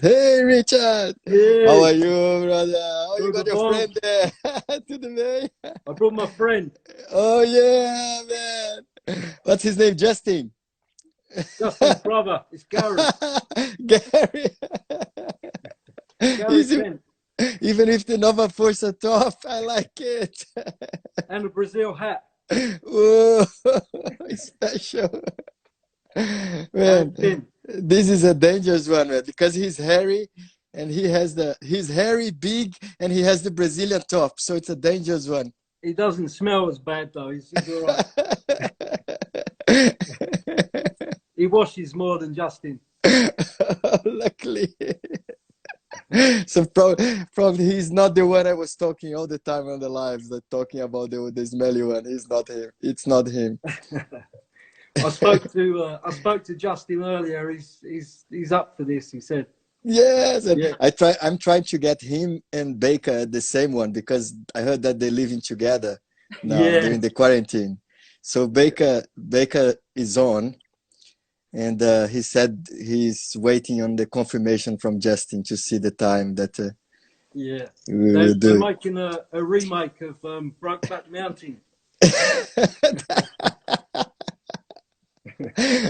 Hey Richard, how Yes, are you, brother? Oh, you got Sugar your Bomb. friend there. To the way. I brought my friend, Oh yeah, man. What's his name? Justin. Justin's brother. It's Gary. Gary. Gary Easy. Kent. Even if the Nova Force are tough, I like it. And a Brazil hat. Whoa, it's special. How you Man, been? this is a dangerous one, man, because he's hairy and he's hairy, big, and he has the Brazilian top, so it's a dangerous one. He doesn't smell as bad though. He's all right. He washes more than Justin. Luckily. So probably he's not the one I was talking all the time on the lives, that talking about the smelly one. He's not him. It's not him. I spoke to Justin earlier. He's up for this. He said, Yes, and "Yeah, I'm trying to get him and Baker at the same one because I heard that they're living together now yeah, during the quarantine. So Baker is on, and he said he's waiting on the confirmation from Justin to see the time that yeah." we They're, will they're do making a remake of Brokeback Mountain. it.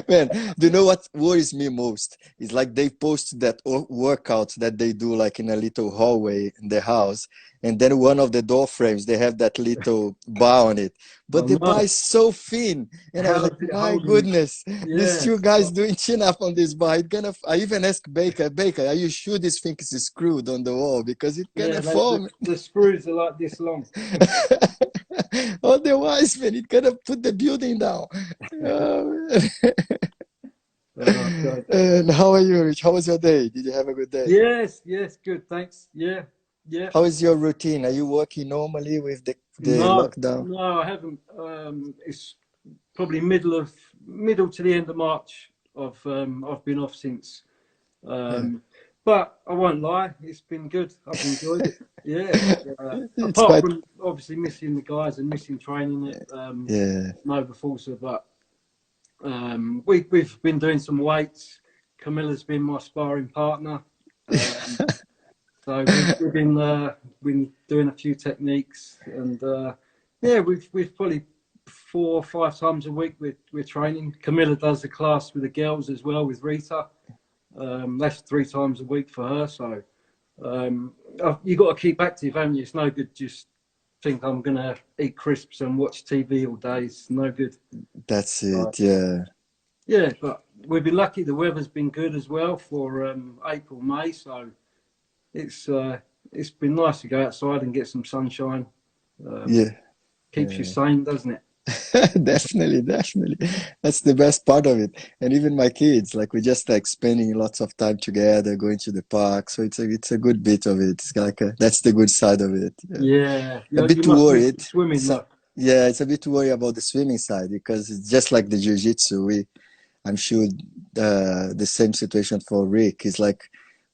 Man, do you know what worries me most? It's like they post that workout that they do like in a little hallway in the house, and then one of the door frames they have that little bar on it, I but the bar know. is so thin, and I was How's like, it my holding? goodness, these Yeah. two guys doing chin up on this bar. It gonna. I even asked Baker, are you sure this thing is screwed on the wall because it Yeah, gonna fall? the screws are like this long. Otherwise, man, it gonna put the building down. Oh, man. God. And how are you, Rich? How was your day? Did you have a good day? Yes, yes, good, thanks. Yeah, yeah. How is your routine? Are you working normally with the No, lockdown? no, I haven't. It's probably middle to the end of March. I've been off since. Yeah. Um, but I won't lie, it's been good. I've enjoyed it. Yeah. It's Apart quite, from obviously missing the guys and missing training at yeah. Nova Forza, but we've been doing some weights. Camilla's been my sparring partner. Um, so we've been doing a few techniques, and yeah, we've probably 4 or 5 times a week we're training. Camilla does the class with the girls as well with Rita. That's 3 times a week for her. So you got to keep active, haven't you? It's no good just think I'm gonna eat crisps and watch TV all day. It's no good. That's Uh, it. Yeah. yeah, but we've been lucky. The weather's been good as well for April, May. So it's uh, it's been nice to go outside and get some sunshine. Um, Yeah. keeps you Yeah. sane, doesn't it? Definitely, definitely. That's the best part of it. And even my kids, like we just like spending lots of time together, going to the park. So it's a good bit of it. It's like that's the good side of it. Yeah. Yeah, A you bit must miss worried. the swimming So though. yeah, it's a bit worried about the swimming side because it's just like the jiu-jitsu. I'm sure the same situation for Rick is like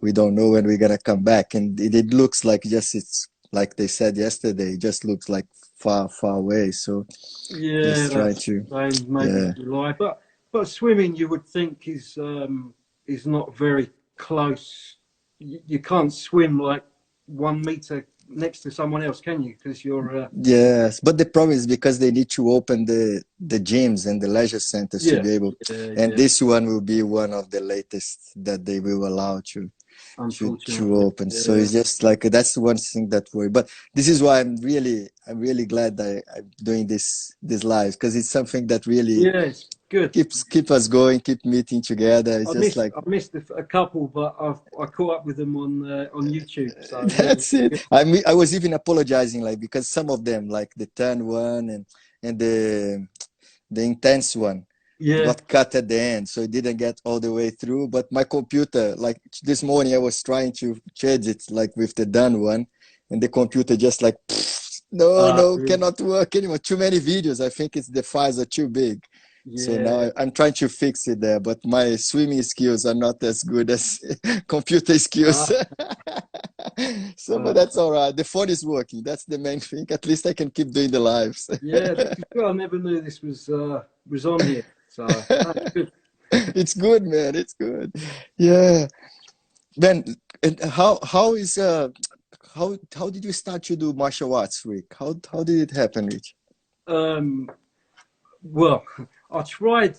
we don't know when we're gonna come back, and it looks like just it's like they said yesterday, it just looks like far, far away. So Yeah, just trying that's to, saying maybe yeah, July, but swimming you would think is not very close. You can't swim like 1 meter next to someone else, can you? Because you're yes. But the problem is because they need to open the gyms and the leisure centers to yeah, be able, yeah, and yeah. this one will be one of the latest that they will allow to Unfortunately, open. So yeah, it's just like that's one thing that worry. But this is why I'm really glad that I'm doing this live because it's something that really yeah. It's good. keep us going, keep meeting together. It's I just missed like I missed a couple, but I caught up with them on YouTube. So yeah, that's it. I was even apologizing like because some of them like the turn one and the intense one yeah, got cut at the end, so it didn't get all the way through. But my computer, like this morning, I was trying to change it like with the done one, and the computer just like, no, no, really, cannot work anymore. Too many videos. I think it's the files are too big. So now yeah. I'm trying to fix it there, but my swimming skills are not as good as computer skills. Uh, So, but uh, that's all right. The phone is working. That's the main thing. At least I can keep doing the lives. Yeah, this is good. I never knew this was on here. So that's good. It's good, man. It's good. Yeah. Ben, and how did you start to do martial arts, Rick? How did it happen, Rick? Um, well, I tried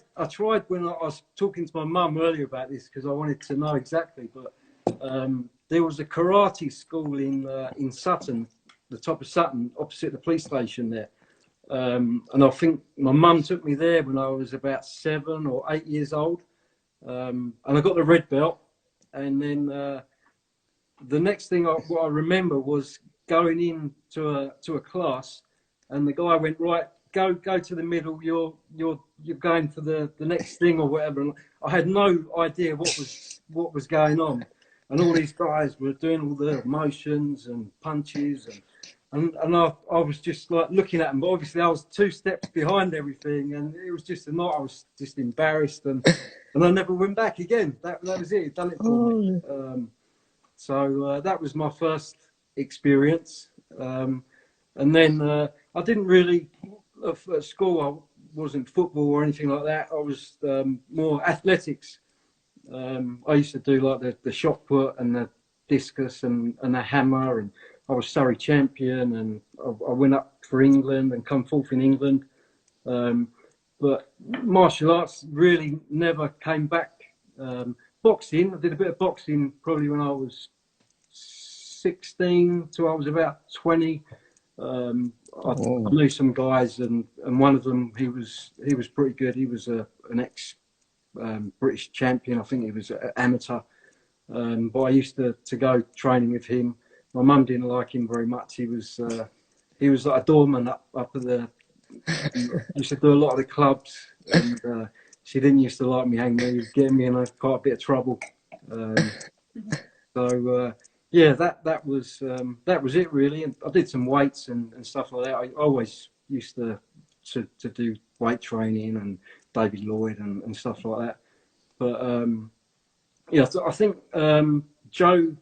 when I was talking to my mum earlier about this because I wanted to know exactly. But there was a karate school in Sutton, the top of Sutton, opposite the police station there. And I think my mum took me there when I was about 7 or 8 years old. And I got the red belt. And then the next thing what I remember was going into a class, and the guy went, right, go to the middle. You're going for the next thing or whatever. And I had no idea what was going on, and all these guys were doing all the motions and punches and I was just like looking at them, but obviously I was 2 steps behind everything, and it was just a night. I was just embarrassed, and I never went back again. That was it. It done it for me. Oh, So that was my first experience, and then I didn't really at school. I wasn't football or anything like that. I was more athletics. I used to do like the shot put and the discus and the hammer, and I was Surrey champion, and I went up for England and come fourth in England. But martial arts really never came back. Boxing, I did a bit of boxing probably when I was 16 to I was about 20. I oh, knew some guys, and one of them he was pretty good. He was an ex British champion. I think he was an amateur. But I used to go training with him. My mum didn't like him very much. He was like a doorman up at the. He used to do a lot of the clubs, and she didn't used to like me hanging there. He was getting me in quite a bit of trouble. Um, so yeah, that was it really. And I did some weights and stuff like that. I always used to do weight training and David Lloyd and stuff like that. But yeah, so I think Joe.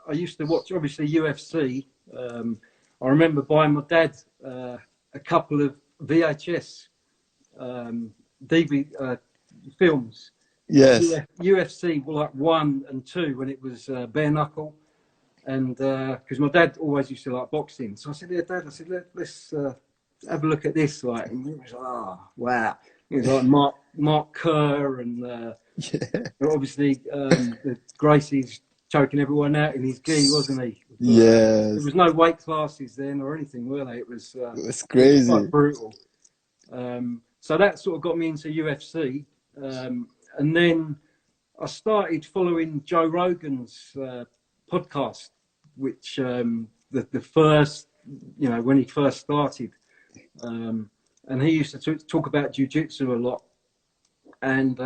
I used to watch obviously UFC. I remember buying my dad a couple of VHS DVD films of yes. UFC, like 1 and 2 when it was bare knuckle, and because my dad always used to like boxing, so I said, "Yeah, Dad," I said, let's have a look at this." Like, and he was like, "Oh, wow!" It was like Mark Kerr and Yeah. obviously the Gracie's choking everyone out in his gi, wasn't he? But there Yes. was no weight classes then or anything, were they? It was It was quite crazy. brutal. So that sort of got me into UFC, and then I started following Joe Rogan's podcast, which the first, when he first started, and he used to talk about jiu-jitsu a lot, and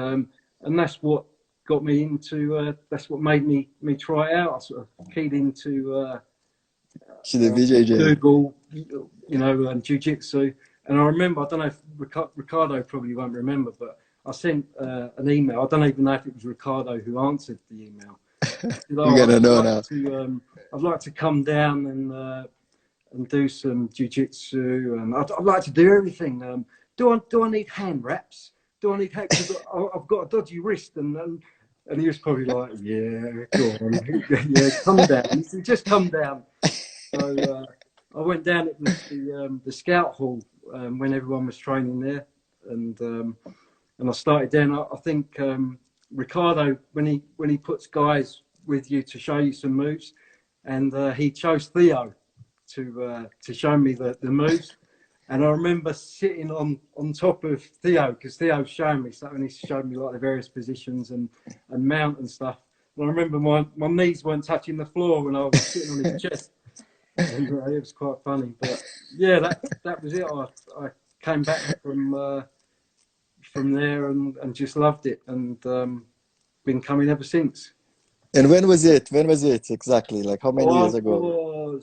that's what got me into. That's what made me try it out. I sort of keyed into To the VJJ. Google, jiu-jitsu. And I remember, I don't know if Ricardo probably won't remember, but I sent an email. I don't even know if it was Ricardo who answered the email. I said, You're "Oh, gonna know now. I'd like to come down and do some jiu-jitsu, and I'd like to do everything. Do I need hand wraps? Do I need hand? Because I've got a dodgy wrist." And he was probably like, "Yeah, go on, yeah, come down." He said, "Just come down." So I went down. It was the scout hall when everyone was training there, and I started then. I think Ricardo, when he puts guys with you to show you some moves, and he chose Theo to show me the moves. And I remember sitting on top of Theo because Theo's showing me something. He showed me like the various positions and mount and stuff. And I remember my knees weren't touching the floor when I was sitting on his chest, and it was quite funny. But yeah, that was it. I came back from there and just loved it, and been coming ever since. And when was it? When was it exactly? Like how many years ago?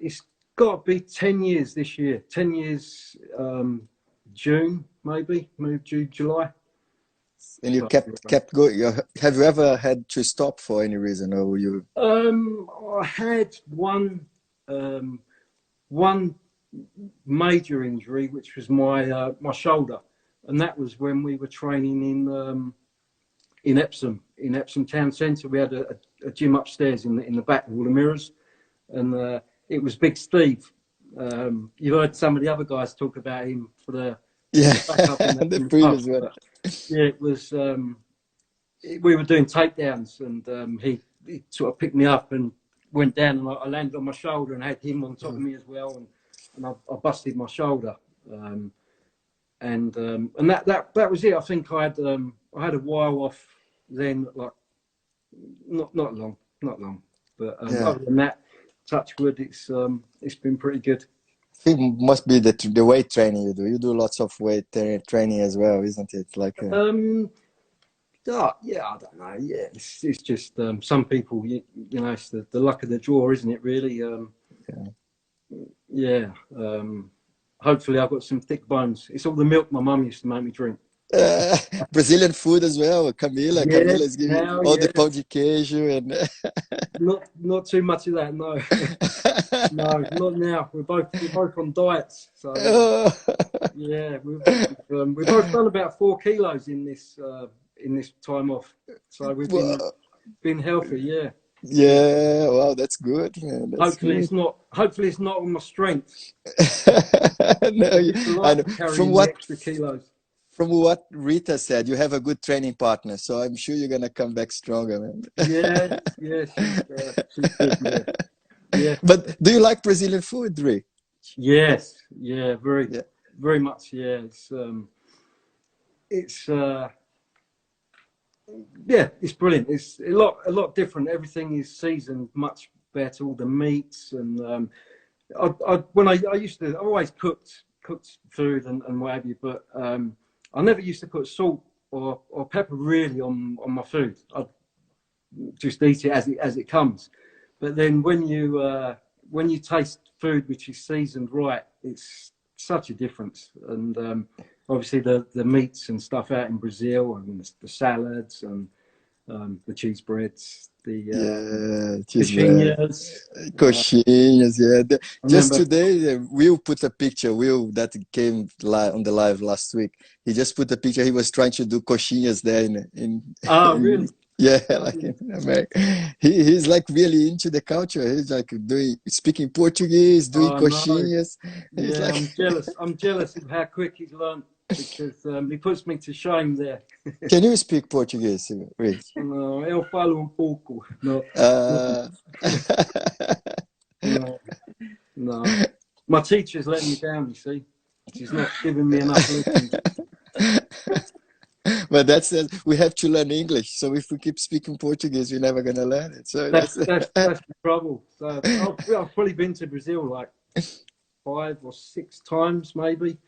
It's got to be 10 years this year. 10 years, June, maybe, maybe June, July. And you So, kept going. Have you ever had to stop for any reason, or you? I had um, one major injury, which was my shoulder, and that was when we were training in Epsom town centre. We had a gym upstairs in the back with all the mirrors, and it was Big Steve. You heard some of the other guys talk about him for the backup in the the pub. previous one. But, yeah, it was. We were doing takedowns, and he sort of picked me up and went down, and I landed on my shoulder and had him on top of me as well, and I busted my shoulder. And that was it. I think I had a while off then, like not long, but other than that, touch wood, it's been pretty good. I think it must be the weight training you do. You do lots of weight training as well, isn't it? Like yeah, I don't know. Yeah, it's just some people, you know, it's the luck of the draw, isn't it? Really. Yeah. Hopefully, I've got some thick bones. It's all the milk my mum used to make me drink. Brazilian food as well. Camila's giving all the pão de queijo and not too much of that. No, no, not now. We're both on diets. So yeah, we've both done about 4 kilos in this time off. So we've been healthy. Yeah. Yeah, wow, that's good, man. Hopefully it's not on my strength. No, I know. From what Rita said, you have a good training partner, so I'm sure you're gonna come back stronger, man. Yeah, she's good, yeah. But do you like Brazilian food, Rick? Yes, yeah, very much, yeah. It's brilliant. It's a lot different. Everything is seasoned much better. All the meats and I always cooked food and what have you, but I never used to put salt or pepper really on my food. I'd just eat it as it comes. But then when you taste food which is seasoned right, it's such a difference. And obviously the meats and stuff out in Brazil, and the salads and the cheese breads, the coxinhas, yeah. Just today, Will put a picture. Will that came on the live last week. He just put a picture. He was trying to do coxinhas there really? Yeah, like in America. He's like really into the culture. He's like speaking Portuguese, doing coxinhas. No. Yeah, like... I'm jealous of how quick he's learned, because he puts me to shame there. Can you speak Portuguese, Rick? No, eu falo pouco. No. No. My teacher's letting me down, you see. She's not giving me enough lessons. But we have to learn English. So if we keep speaking Portuguese, we're never gonna learn it. So that's the trouble. So I've probably been to Brazil like 5 or 6 times, maybe.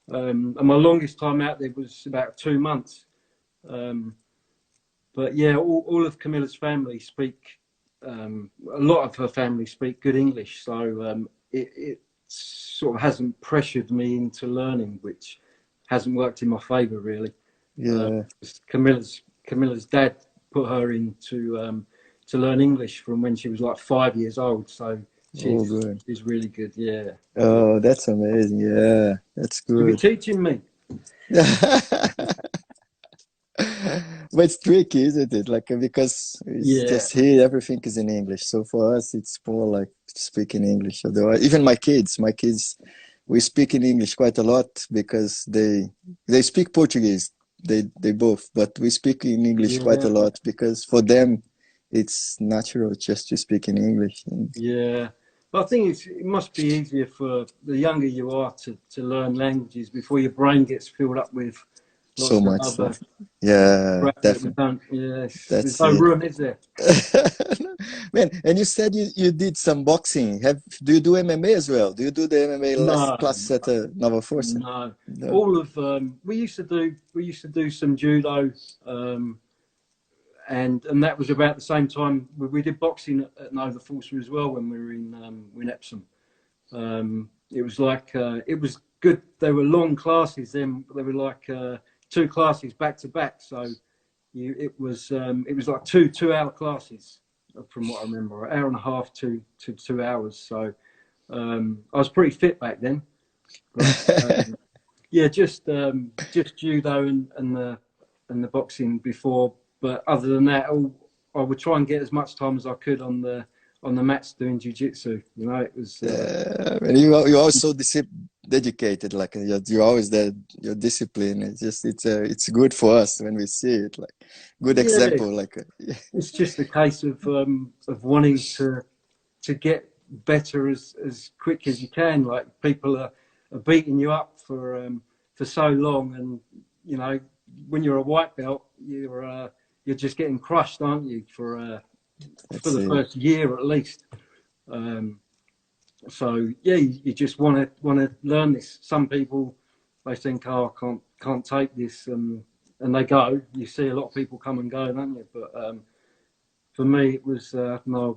And my longest time out there was about 2 months. But yeah, all of Camilla's family speak. A lot of her family speak good English. So it sort of hasn't pressured me into learning, which hasn't worked in my favour really. Yeah. Camilla's dad put her in to learn English from when she was like 5 years old. So she's really good. Yeah. Oh, that's amazing. Yeah, that's good. You'll be teaching me. But it's tricky, isn't it? Like, because it's just here, everything is in English. So for us, it's more like speaking English. Otherwise, even my kids, we speak in English quite a lot because they speak Portuguese. They both, but we speak in English quite a lot because for them it's natural just to speak in English. Yeah, but I think it must be easier for the younger you are to learn languages before your brain gets filled up with so much stuff. Yeah, definitely. There's no room, is there? Man, and you said you did some boxing. Do you do MMA as well? Do you do the MMA classes at Nova Força? No. All of we used to do some judo, and that was about the same time we did boxing at Nova Força as well when we were in Epsom. It was like it was good. They were long classes. Then they were like 2 classes back to back. So it was like 2-hour classes. From what I remember, an hour and a half to 2 hours. So I was pretty fit back then. But, yeah, just judo and the boxing before but other than that, I would try and get as much time as I could on the mats doing jiu-jitsu. You know, it was. And you also dedicated, like you're always there. Your discipline. It's good for us when we see it. Like good Yeah, example. Like it's just a case of wanting to get better as quick as you can. Like people are beating you up for so long, and you know when you're a white belt, you're just getting crushed, aren't you? For the first year at least. So yeah, you just want to learn this. Some people they think, oh, I can't take this, and they go. You see a lot of people come and go, don't you? But for me, it was no,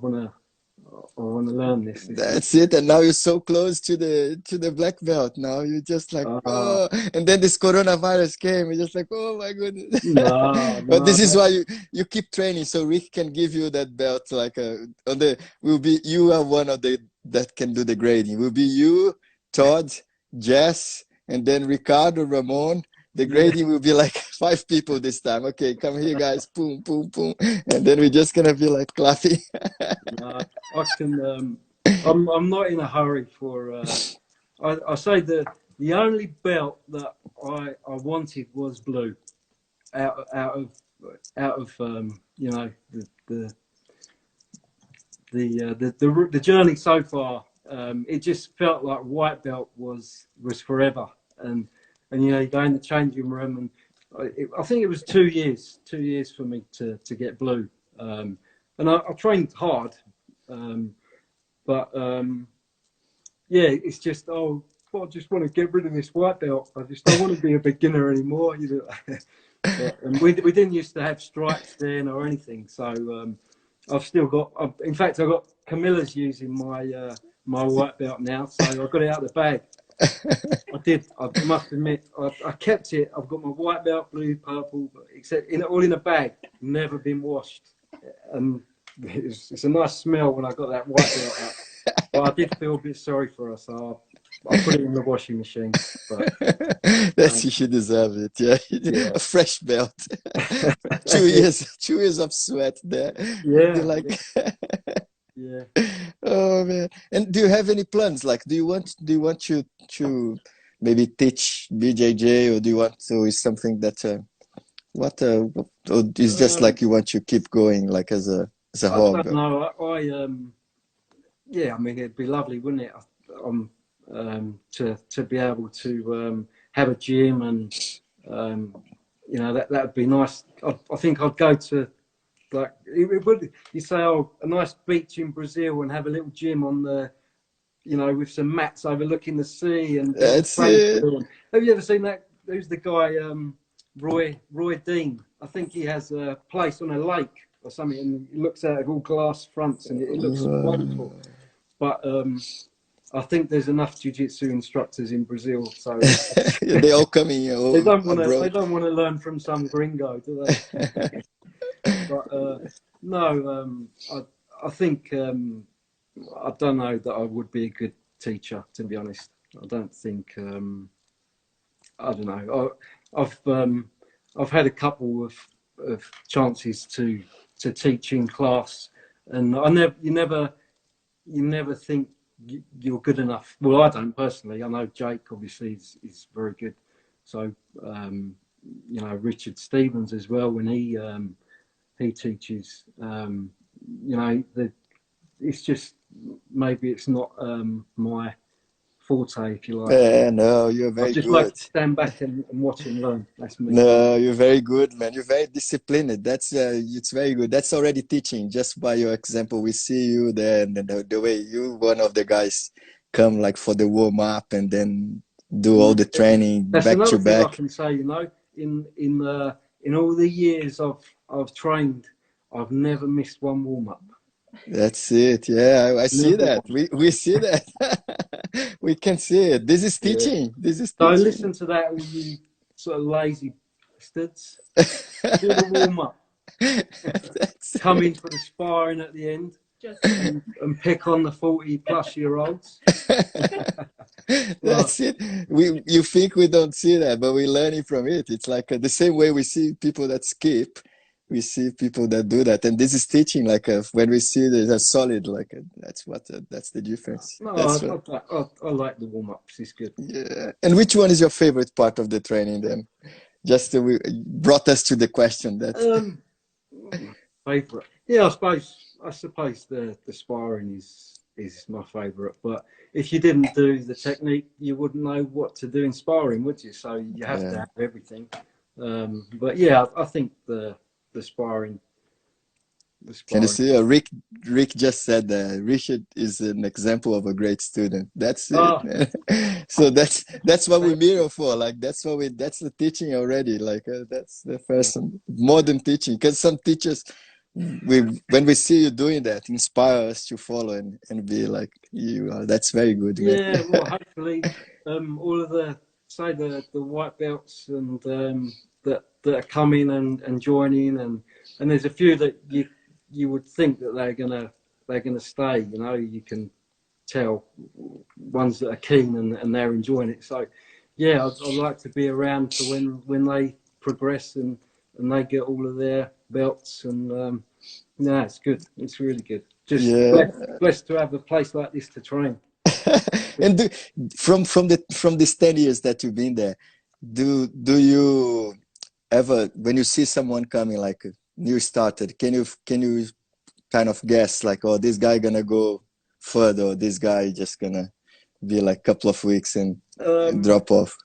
I want to learn this. that's it. And now you're so close to the black belt. Now you're just like, oh, and then this coronavirus came. You're just like, oh my goodness. No, But this is why you keep training, so Rick can give you that belt. Like you are one of the that can do the grading. Will be you, Todd, Jess, and then Ricardo, Ramon. The grading will be like 5 people this time. Okay, come here, guys. Boom, boom, boom, and then we're just gonna be like clapping. no, I can. I'm not in a hurry for. I say the only belt that I wanted was blue, out of you know the journey so far. It just felt like white belt was forever, and you know you go in the changing room, and I think it was 2 years for me to get blue, and I trained hard, but yeah, it's just I just want to get rid of this white belt. I just don't want to be a beginner anymore. You know? And we didn't used to have stripes then or anything, so I've still got. In fact, I've got Camilla's using my white belt now, so I got it out of the bag. I did. I must admit, I kept it. I've got my white belt, blue, purple, except all in a bag, never been washed. It's a nice smell when I got that white belt out. But I did feel a bit sorry for her, so I put it in the washing machine. But She deserves it. Yeah, a fresh belt. 2 years of sweat there. Yeah, Be like, yeah. oh man. And do you have any plans? Like, do you want to maybe teach BJJ, or do you want to? Is something that or is just like you want to keep going, like as a hobby? I don't know. Yeah, I mean, it'd be lovely, wouldn't it? To be able to have a gym, and you know that would be nice. I think I'd go to like it would. You say, oh, a nice beach in Brazil, and have a little gym on the, you know, with some mats overlooking the sea, and that's it. Have you ever seen that? Who's the guy? Roy Dean. I think he has a place on a lake or something, and it looks out of all glass fronts, and it looks wonderful. But I think there's enough jiu-jitsu instructors in Brazil, so they all coming. They don't want to learn from some gringo, do they? But no, I think I don't know that I would be a good teacher, to be honest. I don't think. I don't know. I've had a couple of chances to teach in class, and you never think you're good enough. Well, I don't personally. I know Jake obviously is very good. So you know, Richard Stevens as well, when he teaches. You know, it's just maybe it's not my forte, if you like. No, you're very good. I just like to stand back and watch and learn. That's me. No, you're very good, man. You're very disciplined. That's it's very good. That's already teaching. Just by your example, we see you there, and the way you, one of the guys, come like for the warm up and then do all the training. That's back to back. I can say, you know, in all the years I've trained, I've never missed one warm up. That's it. Yeah, I see that. We see that. We can see it. This is teaching. Yeah. This is teaching. So listen to that, all you sort of lazy bastards. Do the warm up. Come in for the sparring at the end, and pick on the 40-plus-year-olds. That's it. You think we don't see that, but we're learning from it. It's like the same way we see people that skip. we see people that do that, and this is teaching. Like when we see there's a solid, like that's what that's the difference. No, That's what. I like the warm ups. It's good. Yeah. And which one is your favorite part of the training then? Just we brought us to the question that. Favorite, yeah, I suppose the sparring is my favorite. But if you didn't do the technique, you wouldn't know what to do in sparring, would you? So you have to have everything. But yeah, I think the sparring. Can you see? Rick just said that Richard is an example of a great student. That's it, man. So that's what we mirror for. Like that's the teaching already. Like that's the first modern teaching. Because some teachers, when we see you doing that, inspire us to follow and be like you are. That's very good, man. Yeah, well, hopefully, all of the white belts and that are coming and joining, and there's a few that you would think that they're gonna stay. You know, you can tell ones that are keen and they're enjoying it. So yeah, I'd like to be around for when they progress and they get all of their belts, and no, it's good. It's really good. Just blessed to have a place like this to train. And from these 10 years that you've been there, do you ever, when you see someone coming like new started, can you kind of guess like, oh, this guy gonna go further, or this guy just gonna be like a couple of weeks and drop off?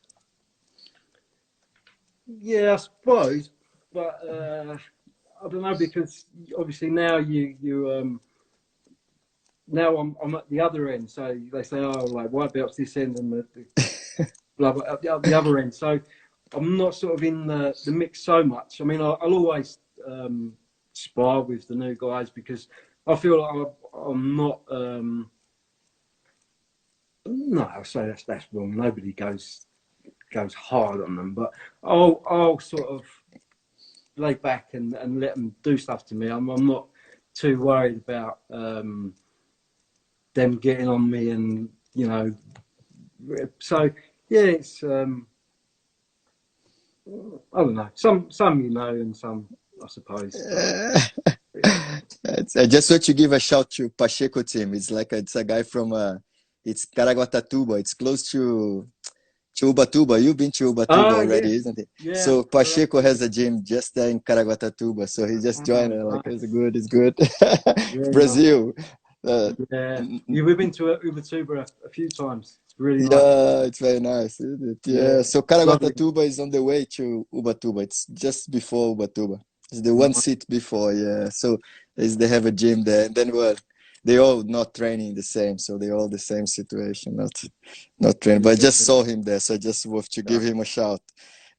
Yeah, I suppose, but I don't know, because obviously now now I'm at the other end, so they say, oh, like white belts this end and the blah, blah, at the other end. So I'm not sort of in the mix so much. I mean, I'll always spar with the new guys, because I feel like I'm not. No, I'll say that's wrong. Nobody goes hard on them, but I'll sort of lay back and let them do stuff to me. I'm not too worried about them getting on me, and you know. So yeah, it's I don't know. Some you know, and some I suppose. I just want to give a shout to Pacheco team. It's a guy from it's Caraguatatuba. It's close to Ubatuba. You've been to Ubatuba already, Yeah. isn't it? Yeah. So Pacheco has a gym just there in Caraguatatuba. So he just joined. Like Nice. It's good. Yeah, Brazil. yeah. We've been to Ubatuba a few times. It's really nice. Yeah, it's very nice, isn't it? Yeah. So Lovely. Caraguatatuba is on the way to Ubatuba. It's just before Ubatuba. It's the one seat before, yeah. So they have a gym there, and then they all not training the same, so they all the same situation, not training. But I just saw him there, so I just want to give him a shout.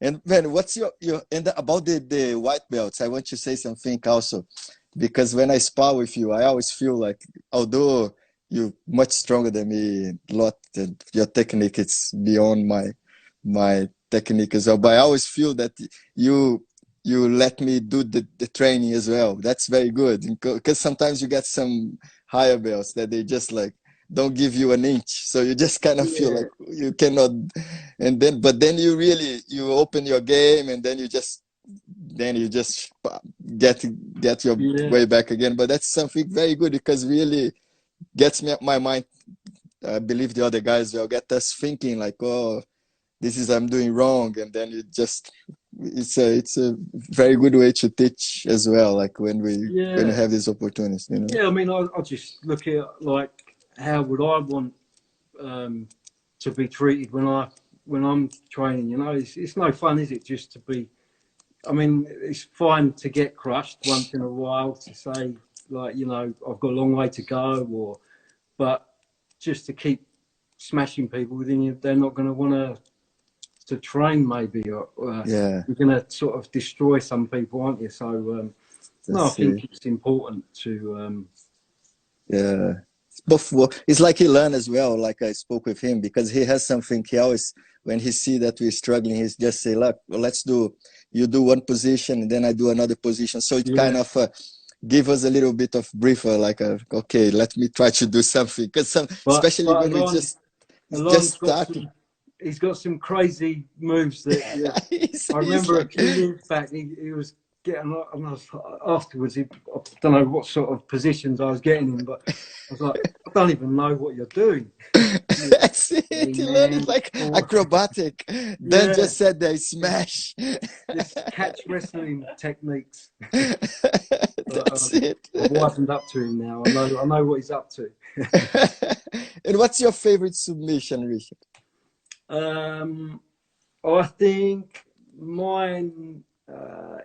And man, what's your and about the white belts? I want to say something also, because when I spar with you, I always feel like, although you're much stronger than me, a lot, and your technique it's beyond my technique as well. But I always feel that you let me do the training as well. That's very good, because sometimes you get some higher belts that they just like don't give you an inch, so you just kind of feel like you cannot. And then you open your game, and then you just get your way back again. But that's something very good, because really gets me my mind. I believe the other guys will get us thinking like, oh, this is I'm doing wrong, and then it's a very good way to teach as well. Like when you have these opportunities, you know. Yeah, I mean, I just look at like, how would I want to be treated when I'm training? You know, it's no fun, is it? Just to be. I mean, it's fine to get crushed once in a while, to say like, you know, I've got a long way to go, but just to keep smashing people, then they're not going to want to train, maybe, or you're going to sort of destroy some people, aren't you? So no, I think it's important to it's like he learned as well, like I spoke with him, because he has something he always, when he see that we're struggling, he's just say, look, you do one position and then I do another position, so it kind of give us a little bit of briefer, like okay, let me try to do something, because especially when we just starting. He's got some crazy moves that I remember like, a few years back he was getting, and I was afterwards. I don't know what sort of positions I was getting in, but I was like, I don't even know what you're doing. That's it. He learned it Man, like acrobatic. Then yeah, just said they smash. just catch wrestling techniques. But That's it. I've wisened up to him now. I know what he's up to. And what's your favorite submission, Richard? I think mine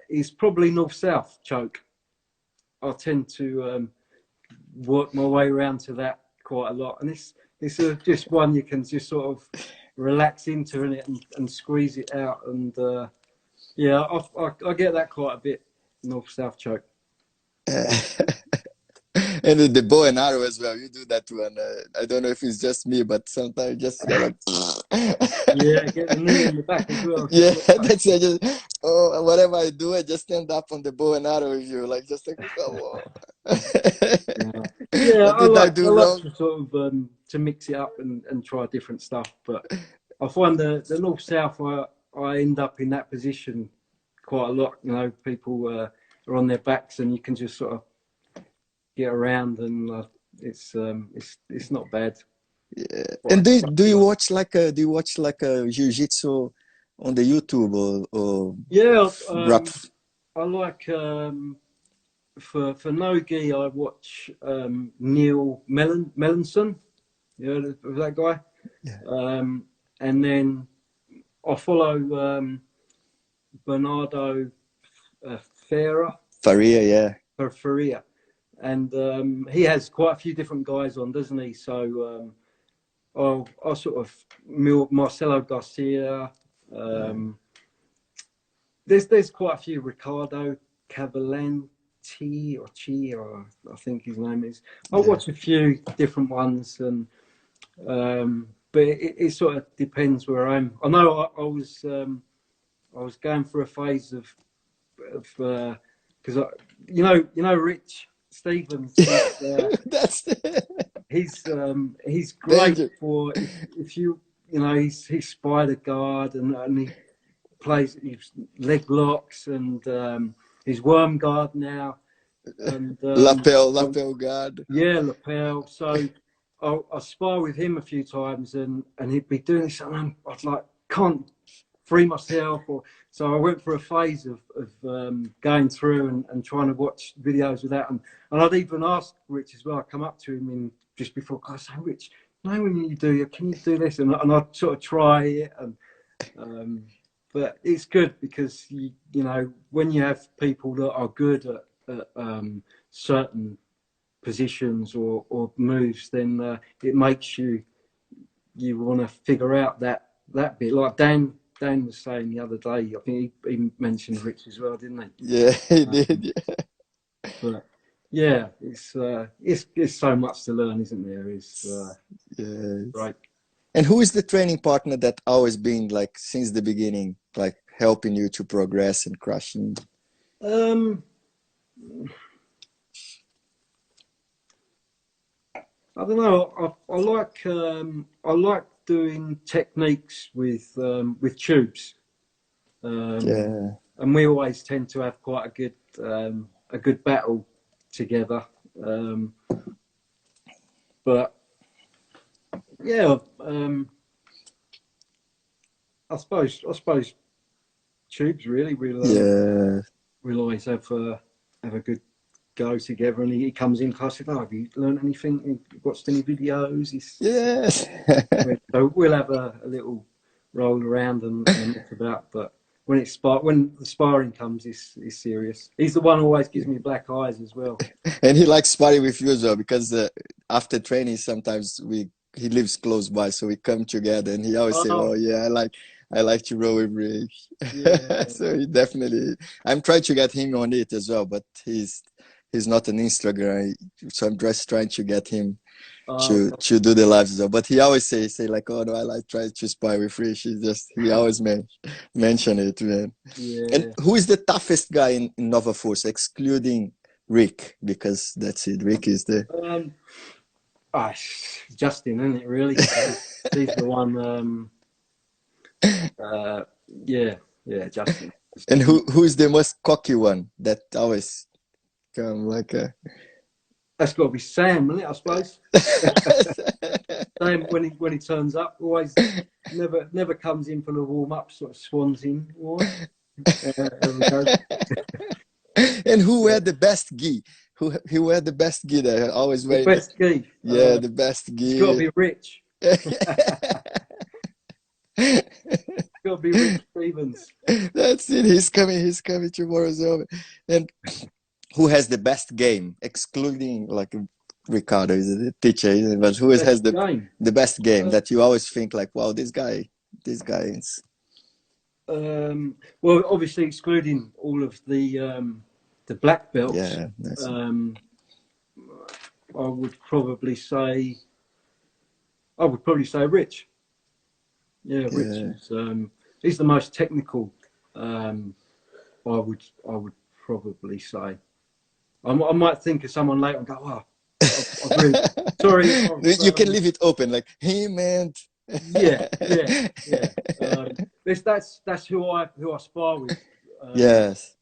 is probably north-south choke. I tend to work my way around to that quite a lot, and it's just one you can just sort of relax into in it and squeeze it out, and yeah, I get that quite a bit, north-south choke. And the bow and arrow as well. You do that one. I don't know if it's just me, but sometimes just go like. Yeah, get the knee in the back as well. Yeah, that's it. Just, oh, whatever I do, I just stand up on the bow and arrow with you, like just like, oh. Yeah, What did I do I like wrong? to sort of to mix it up and try different stuff. But I find the north south, I end up in that position quite a lot. You know, people are on their backs, and you can just sort of get around, and it's not bad. Yeah. Quite, And do you quite watch like a jiu-jitsu on the YouTube or yeah, rap? I like for no gi, I watch Neil Melanson. You heard of that guy? Yeah. And then I follow Bernardo Ferreira, Faria, Ferreira, and he has quite a few different guys on, doesn't he? So I'll sort of Marcelo Garcia. There's quite a few. Ricardo Cavalenti or Chi, or I think his name is. I'll yeah. watch a few different ones, and but it sort of depends where I'm. I know I was going through a phase of because you know Rich Stevens. That's it. He's great Danger. for if you know he's spider guard and he plays his leg locks and his worm guard now and Lapel guard. yeah, lapel. So I spar with him a few times and he'd be doing this and I was like can't free myself or so I went for a phase of going through and trying to watch videos with that and I'd even ask Rich as well. I'd come up to him in just before I say Rich, you know when you do can you do this and I'd sort of try it and but it's good because you know when you have people that are good at certain positions or moves, then it makes you want to figure out that bit. Like Dan was saying the other day, I think he mentioned Rich as well, didn't he? Yeah, he did. Yeah. But yeah, it's so much to learn, isn't there? It's Yes. right. And who is the training partner that always been like since the beginning, like helping you to progress and crushing? I don't know. I like doing techniques with tubes, Yeah. and we always tend to have quite a good battle together. But yeah, I suppose tubes really. Yeah. We'll always have a good go together, and he comes in class and said, "Oh, have you learned anything? Have you watched any videos?" Yes. So we'll have a little roll around and it's about, but when the sparring comes, it's serious. He's the one who always gives me black eyes as well. And he likes sparring with you as well because after training, sometimes he lives close by, so we come together, and he always say, "Oh Oh, yeah, I like to roll with Rick." yeah. So he definitely. I'm trying to get him on it as well, but he's not an Instagram, so I'm just trying to get him to do the lives as well. But he always say like, "Oh no, I like trying to spy with Rich." He always mention it, man. And Yeah. who is the toughest guy in Nova Force, excluding Rick? Because that's it. Rick is the Justin, isn't it? Really, he's the one. Yeah, Justin. And who's the most cocky one that always come like a? That's got to be Sam, isn't it? I suppose. Sam, when he turns up, always never comes in for the warm up, sort of swans in. There we go. And who wear the best gi? Who wear the best gi there? Always wearing the best gi. Yeah, the best gi. It's got to be Rich. It's got to be Rich Stevens. That's it. He's coming tomorrow. So, and who has the best game, excluding like Ricardo is a teacher, but who has the best game that you always think like, wow, this guy is. Well, obviously excluding all of the black belts. Yeah. I would probably say Rich. Yeah, Rich is, he's the most technical. I would probably say. I might think of someone later and go, oh, I really, sorry. You can leave it open, like he meant. Yeah. That's who I spar with. Yes.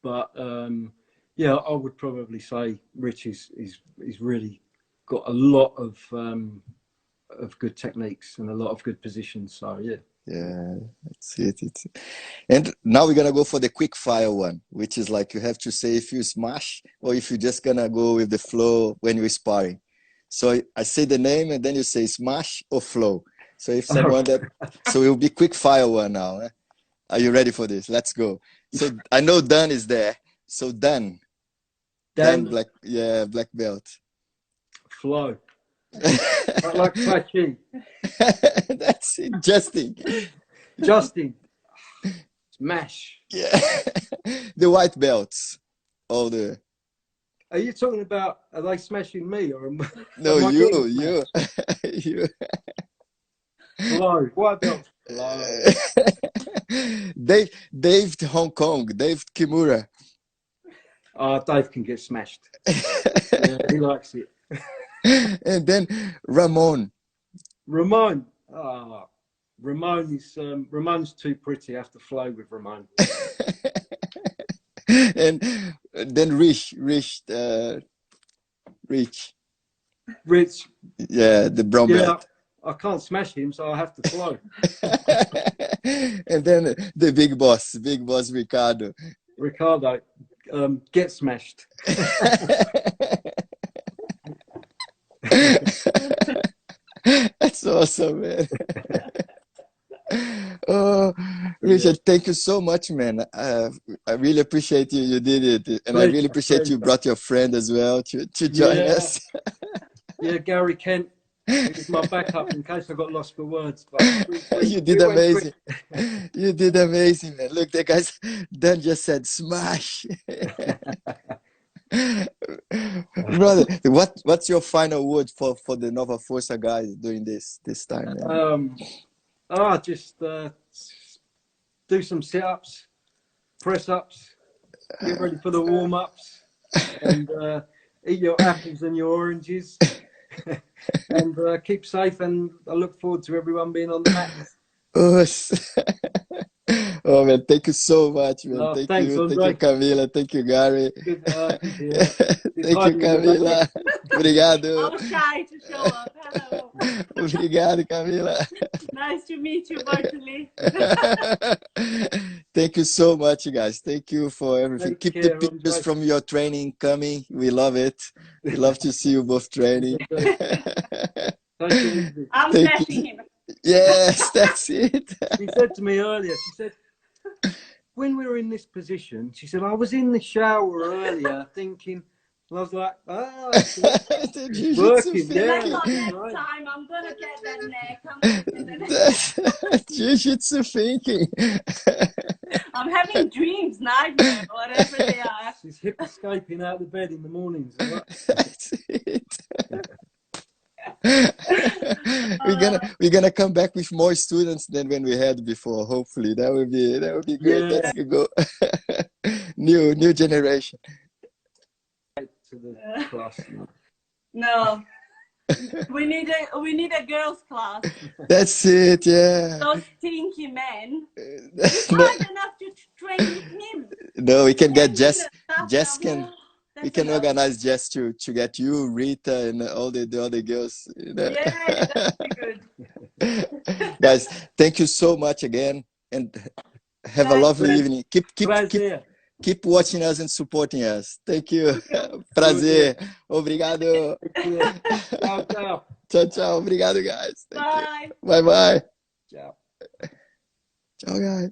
But yeah, I would probably say Rich is really got a lot of good techniques and a lot of good positions. So yeah. Yeah, that's it. And now we're gonna go for the quick fire one, which is like you have to say if you smash or if you're just gonna go with the flow when you're sparring. So I say the name and then you say smash or flow. So if someone so it will be quick fire one now. Eh? Are you ready for this? Let's go. So I know Dan is there. So Dan black belt. Flow. I like Tai Chi. That's it. Justin. Smash. Yeah. The white belts. All the. Are you talking about? Are they smashing me or? No, you. Flow. White belts. Flow. Dave Hong Kong. Dave Kimura. Dave can get smashed. Yeah, he likes it. And then Ramon. Ramon's too pretty. I have to flow with Ramon. And then Rich. Yeah, the brown belt. I can't smash him, so I have to flow. And then the big boss Ricardo. Ricardo, get smashed. That's awesome, man. Oh, Richard, thank you so much, man. I really appreciate you did it, and I really appreciate you brought your friend as well to join us. Yeah, Gary Kent. He's my backup in case I got lost for words. But you did amazing. You did amazing, man. Look, the guys Dan just said smash. Brother, what's your final word for the Nova Força guys during this time, man? Just do some sit-ups, press-ups, get ready for the warm-ups, and eat your apples and your oranges, and keep safe. And I look forward to everyone being on the mat. Oh man, thank you so much, man. Thank you, Camila. Thank you, Gary. Thank you, Camila. Obrigado. I'm shy to show up. Hello. Obrigado, Camila. Nice to meet you virtually. Thank you so much, guys. Thank you for everything. Keep the pictures from your training coming. We love it. We love to see you both training. I'm smashing him. Yes, that's it. She said to me earlier, she said, when we were in this position, she said, I was in the shower earlier thinking, and I was like, it's working. Yeah. Next time, I'm going to get that neck. Jiu-Jitsu thinking. I'm having dreams, nightmares, whatever they are. She's hip escaping out of the bed in the mornings. That's it. We're gonna come back with more students than when we had before. Hopefully, that would be good. Yeah. Let's go. new generation. To the class. No. We need a girls' class. That's it, yeah. Those stinky men. It's No, hard enough to train with him. no, we can get Changing Jess. the stuff Jess now. can. We That's can enough. organize Jess to get you, Rita, and all the other girls. You know? Yeah, that'd be good. Guys, thank you so much again, and have a Thanks. lovely evening. Prazer. Keep watching us and supporting us. Thank you. Okay. Prazer. Obrigado. Tchau, tchau. Tchau, tchau. Obrigado, guys. Thank Bye. you. Bye, bye. Tchau. Ciao, guys.